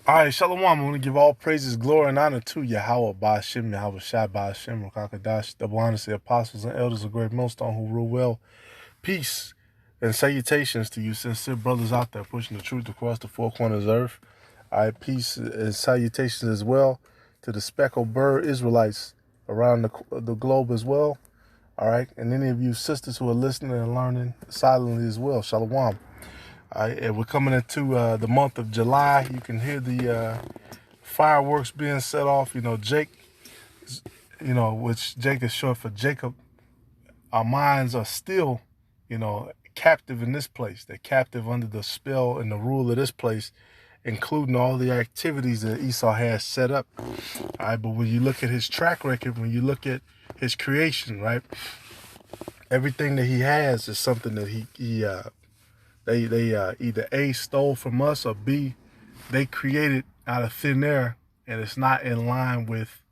All right, Shalom. I want to give all praises, glory, and honor to Yahweh, Ba'ashem, Yahweh Shai, Ba'ashem, Rakakadash, double honors to the apostles and elders of great millstone who rule well. Peace and salutations to you sincere brothers out there pushing the truth across the four corners of earth. All right, peace and salutations as well to the speckled bird Israelites around the globe as well. All right, and any of you sisters who are listening and learning silently as well. Shalom. All right, and we're coming into the month of July. You can hear the fireworks being set off. Jake, which Jake is short for Jacob. Our minds are still, captive in this place. They're captive under the spell and the rule of this place, including all the activities that Esau has set up. All right, but when you look at his track record, when you look at his creation, right, everything that he has is something that they either A, stole from us, or B, they created out of thin air, and it's not in line with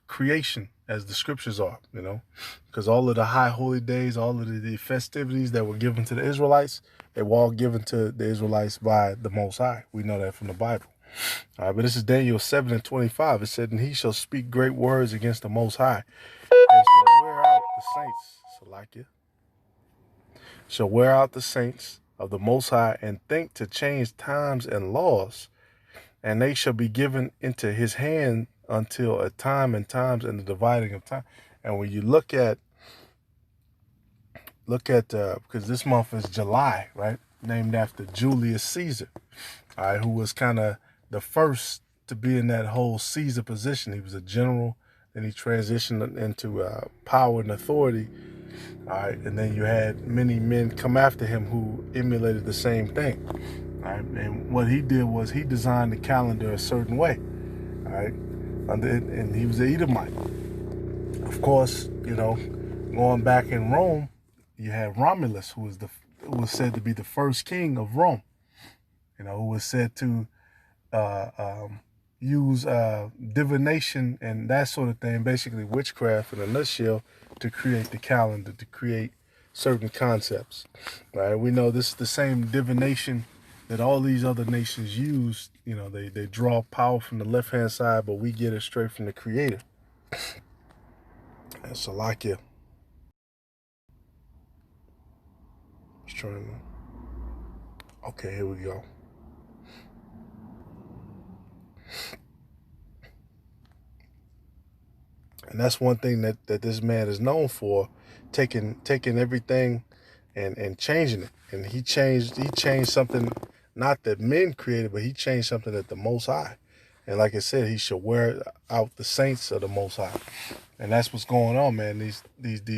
creation as the scriptures are, because all of the high holy days, all of the festivities that were given to the Israelites, they were all given to the Israelites by the Most High. We know that from the Bible. All right, but this is Daniel 7:25. It said, "And he shall speak great words against the Most High, and shall wear out the saints." Salakia. Shall wear out the saints of the Most High, and think to change times and laws, and they shall be given into his hand until a time and times and the dividing of time. And when you look at because this month is July, right, named after Julius Caesar, all right, who was kind of the first to be in that whole Caesar position. He was a general, then he transitioned into power and authority. All right, and then you had many men come after him who emulated the same thing. All right, and what he did was he designed the calendar a certain way. All right, and he was an Edomite. Of course, going back in Rome, you had Romulus, who was said to be the first king of Rome. Who was said to use divination and that sort of thing, basically witchcraft in a nutshell, to create the calendar, to create certain concepts. Right? We know this is the same divination that all these other nations use. They draw power from the left-hand side, but we get it straight from the Creator. And Salakia. Okay, here we go. And that's one thing that this man is known for, taking everything and changing it. And he changed something not that men created, but he changed something that the Most High. And like I said, he shall wear out the saints of the Most High. And that's what's going on, man. These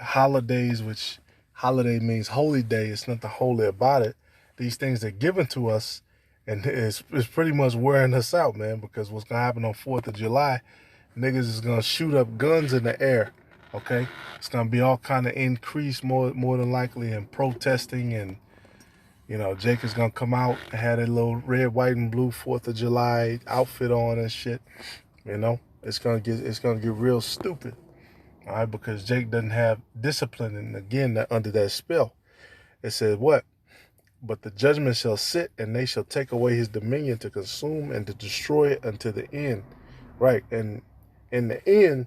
holidays, which holiday means holy day, it's nothing holy about it. These things are given to us, and it's pretty much wearing us out, man, because what's going to happen on 4th of July, niggas is going to shoot up guns in the air, okay? It's going to be all kind of increase, more than likely, in protesting, and, Jake is going to come out and have a little red, white, and blue 4th of July outfit on and shit, It's going to get real stupid, all right, because Jake doesn't have discipline, and again, under that spell. It says what? But the judgment shall sit, and they shall take away his dominion to consume and to destroy it unto the end. Right, and in the end,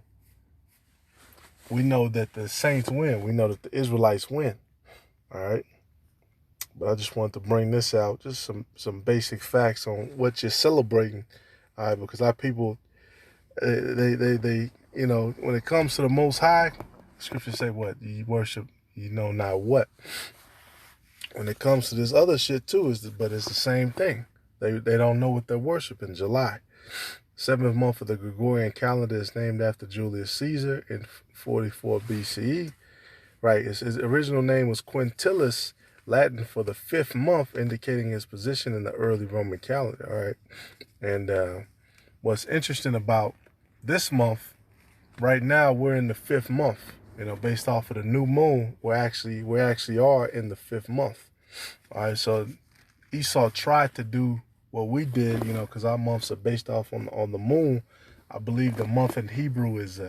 we know that the saints win. We know that the Israelites win. All right. But I just wanted to bring this out, just some basic facts on what you're celebrating. All right, because our people, they when it comes to the Most High, scriptures say what? You worship, not what. When it comes to this other shit too, but it's the same thing. They don't know what they're worshiping. July. 7th month of the Gregorian calendar is named after Julius Caesar in 44 BCE. Right, his original name was Quintilis, Latin for the 5th month, indicating his position in the early Roman calendar. All right, and what's interesting about this month, right now we're in the 5th month. Based off of the new moon, we actually are in the 5th month. All right, so Esau tried to do what we did, because our months are based off on the moon. I believe the month in Hebrew is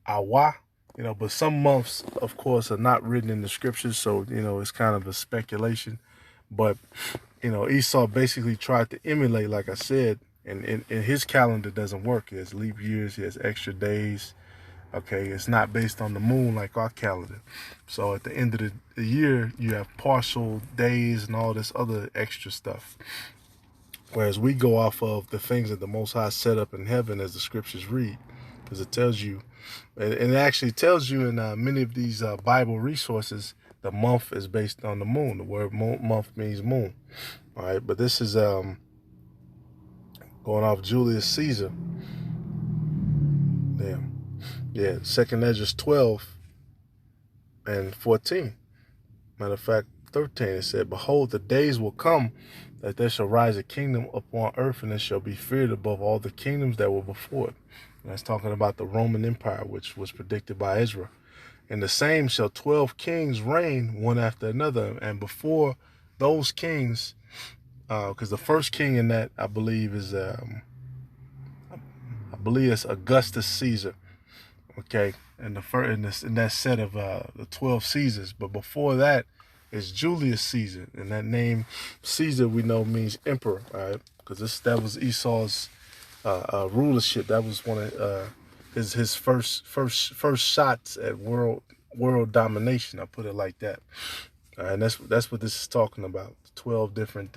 Awa, but some months, of course, are not written in the scriptures, so, it's kind of a speculation. But, Esau basically tried to emulate, like I said, and in his calendar doesn't work. He has leap years, he has extra days. Okay, it's not based on the moon like our calendar. So at the end of the year, you have partial days and all this other extra stuff. Whereas we go off of the things that the Most High set up in heaven as the scriptures read. Because it tells you, and it actually tells you in many of these Bible resources, the month is based on the moon. The word month means moon. All right, but this is going off Julius Caesar. Yeah, 2nd Ezra 12 and 14. Matter of fact, 13, it said, "Behold, the days will come that there shall rise a kingdom upon earth, and it shall be feared above all the kingdoms that were before it." And that's talking about the Roman Empire, which was predicted by Ezra. "And the same shall 12 kings reign one after another." And before those kings, because the first king in that, I believe, is it's Augustus Caesar. Okay, in that set of the 12 Caesars. But before that is Julius Caesar, and that name Caesar we know means emperor, all right? Because that was Esau's rulership. That was one of his first shots at world domination. I put it like that. And that's what this is talking about. 12 different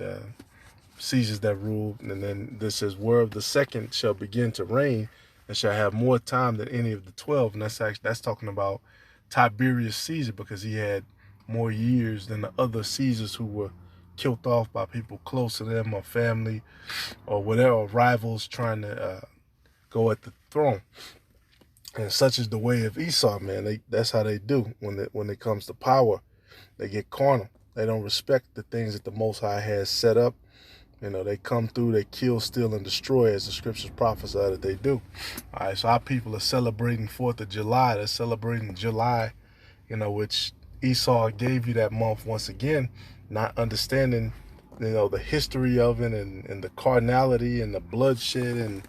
Caesars that ruled, and then this says, "Whereof the second shall begin to reign, and shall have more time than any of the 12." And that's talking about Tiberius Caesar, because he had more years than the other Caesars who were killed off by people close to them or family or whatever, or rivals trying to go at the throne. And such is the way of Esau, man. That's how they do when it comes to power. They get carnal. They don't respect the things that the Most High has set up. They come through, they kill, steal, and destroy, as the scriptures prophesy that they do. All right, so our people are celebrating 4th of July. They're celebrating July, which Esau gave you that month once again, not understanding, the history of it and the carnality and the bloodshed and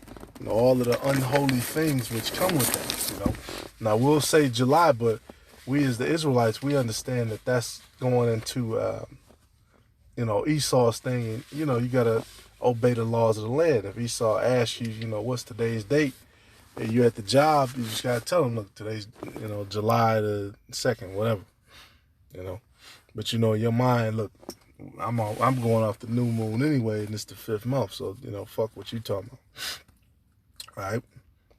all of the unholy things which come with that, Now, we'll say July, but we as the Israelites, we understand that that's going into Esau's thing, and you gotta obey the laws of the land. If Esau asks you, what's today's date, and you're at the job, you just gotta tell him, look, today's July the 2nd, whatever, But in your mind, look, I'm going off the new moon anyway, and it's the 5th month, so fuck what you talking about, all right?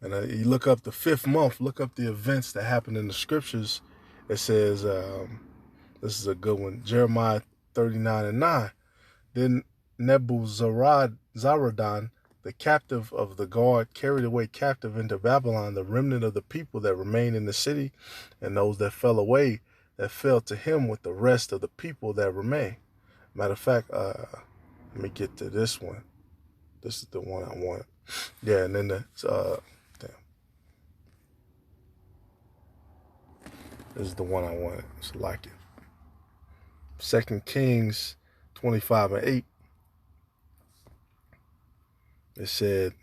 And you look up the 5th month, look up the events that happened in the scriptures. It says, this is a good one, Jeremiah 39:9. "Then Nebuzaradan, the captive of the guard, carried away captive into Babylon the remnant of the people that remained in the city, and those that fell away, that fell to him with the rest of the people that remain." Matter of fact, let me get to this one. This is the one I wanted. Yeah, and then this is the one I wanted. It's like it. 2 Kings 25:8. It said,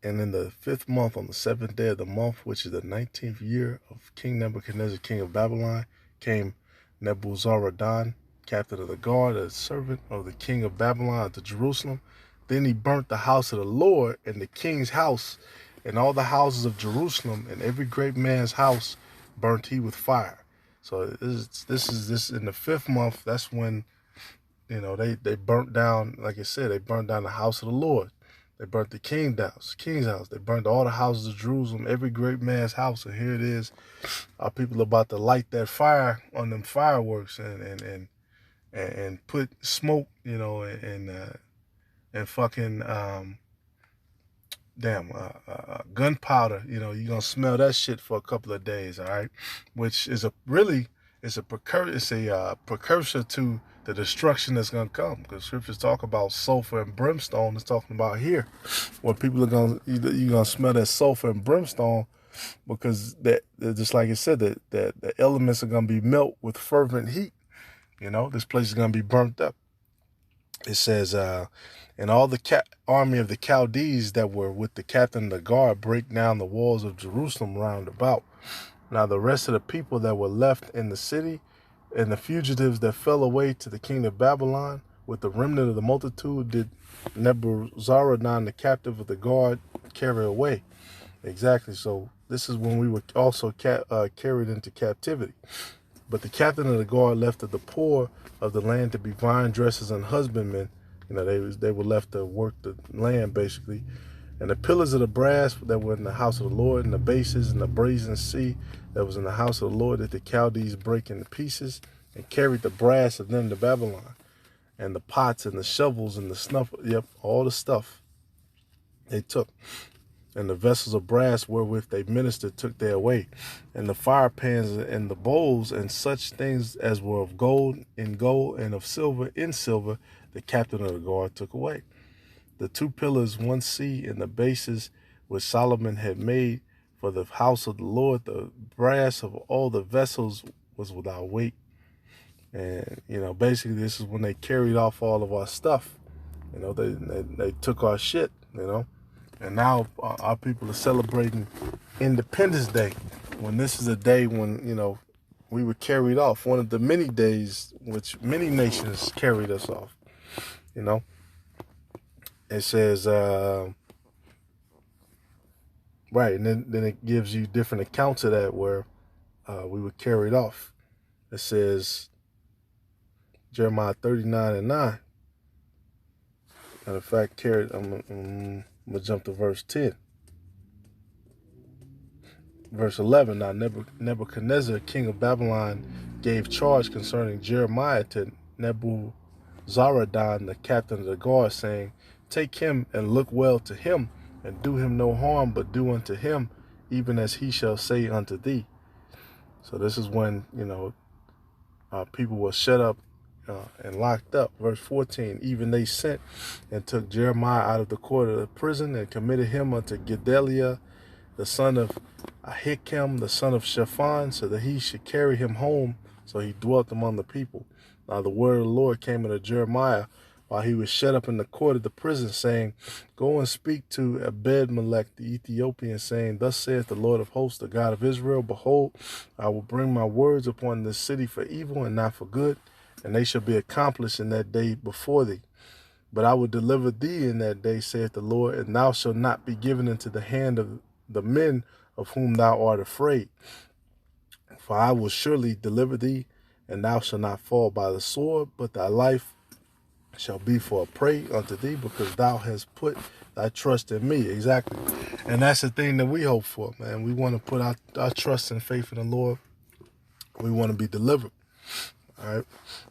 "And in the 5th month, on the 7th day of the month, which is the 19th year of King Nebuchadnezzar, king of Babylon, came Nebuzaradan, captain of the guard, a servant of the king of Babylon, to Jerusalem. Then he burnt the house of the Lord and the king's house, and all the houses of Jerusalem, and every great man's house burnt he with fire." So this is in the 5th month. That's when they burnt down, like I said, they burnt down the house of the Lord. They burnt the king's house. They burnt all the houses of Jerusalem, every great man's house. And here it is, our people are about to light that fire on them fireworks and put smoke, and fucking gunpowder. You're gonna smell that shit for a couple of days, all right? Which is a precursor to the destruction that's gonna come, because scriptures talk about sulfur and brimstone. It's talking about here, where people are you're gonna smell that sulfur and brimstone, because that, just like it said, that the elements are gonna be melt with fervent heat. This place is gonna be burnt up. It says, "And all the army of the Chaldees that were with the captain of the guard break down the walls of Jerusalem round about. Now the rest of the people that were left in the city And the fugitives that fell away to the king of Babylon, with the remnant of the multitude, did Nebuzaradan, the captive of the guard, carry away. Exactly. So this is when we were also carried into captivity. But the captain of the guard left of the poor of the land to be vine dressers and husbandmen. You know, they were left to work the land, basically. And the pillars of the brass that were in the house of the Lord, and the bases and the brazen sea that was in the house of the Lord, that the Chaldees break into pieces, and carried the brass of them to Babylon, and the pots and the shovels and the snuff, all the stuff they took. And the vessels of brass wherewith they ministered took they away, and the fire pans and the bowls and such things as were of gold in gold, and of silver in silver, the captain of the guard took away. The two pillars, one sea, and the bases which Solomon had made for the house of the Lord, the brass of all the vessels was without weight. And, you know, basically this is when they carried off all of our stuff. You know, they took our shit, you know. And now our people are celebrating Independence Day, when this is a day when, you know, we were carried off. One of the many days which many nations carried us off, you know. It says, right, and then it gives you different accounts of that where we were carried off. It says, Jeremiah 39:9. Matter of fact, I'm going to jump to verse 10. Verse 11, now Nebuchadnezzar, king of Babylon, gave charge concerning Jeremiah to Nebuzaradan, the captain of the guard, saying, take him and look well to him, and do him no harm, but do unto him even as he shall say unto thee. So this is when, you know, people were shut up and locked up. Verse 14, even they sent and took Jeremiah out of the court of the prison, and committed him unto Gedaliah, the son of Ahikam, the son of Shaphan, so that he should carry him home. So he dwelt among the people. Now the word of the Lord came unto Jeremiah while he was shut up in the court of the prison, saying, go and speak to Ebed-melech the Ethiopian, saying, thus saith the Lord of hosts, the God of Israel, behold, I will bring my words upon this city for evil and not for good, and they shall be accomplished in that day before thee. But I will deliver thee in that day, saith the Lord, and thou shalt not be given into the hand of the men of whom thou art afraid. For I will surely deliver thee, and thou shalt not fall by the sword, but thy life shall be for a prey unto thee, because thou hast put thy trust in me. Exactly. And that's the thing that we hope for, man. We want to put our trust and faith in the Lord. We want to be delivered. All right.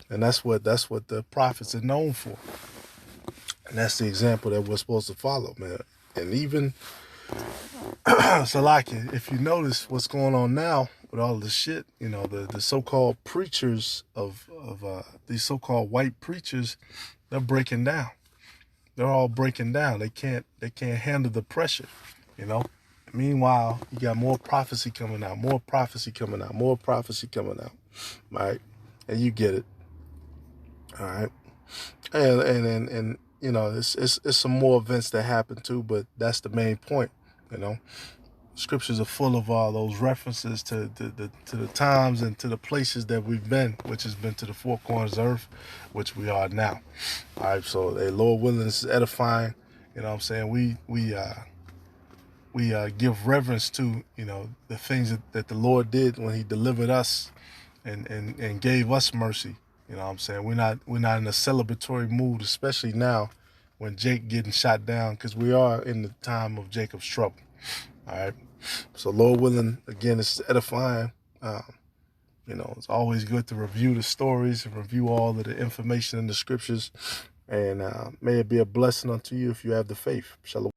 And that's what the prophets are known for. And that's the example that we're supposed to follow, man. And even Salaki, if you notice what's going on now with all this shit, you know, the so-called preachers of these so-called white preachers, they're breaking down. They're all breaking down. They can't handle the pressure, you know. Meanwhile, you got more prophecy coming out, more prophecy coming out, more prophecy coming out, right? And you get it, all right. And you know, it's some more events that happen too, but that's the main point, you know. Scriptures are full of all those references to the times and to the places that we've been, which has been to the four corners of earth, which we are now. All right, so Lord willing, this is edifying. You know what I'm saying? We give reverence to, you know, the things that the Lord did when he delivered us and gave us mercy. You know what I'm saying? We're not in a celebratory mood, especially now when Jake getting shot down, because we are in the time of Jacob's trouble. All right. So Lord willing, again, it's edifying. You know, it's always good to review the stories and review all of the information in the scriptures. And may it be a blessing unto you if you have the faith. Shalom.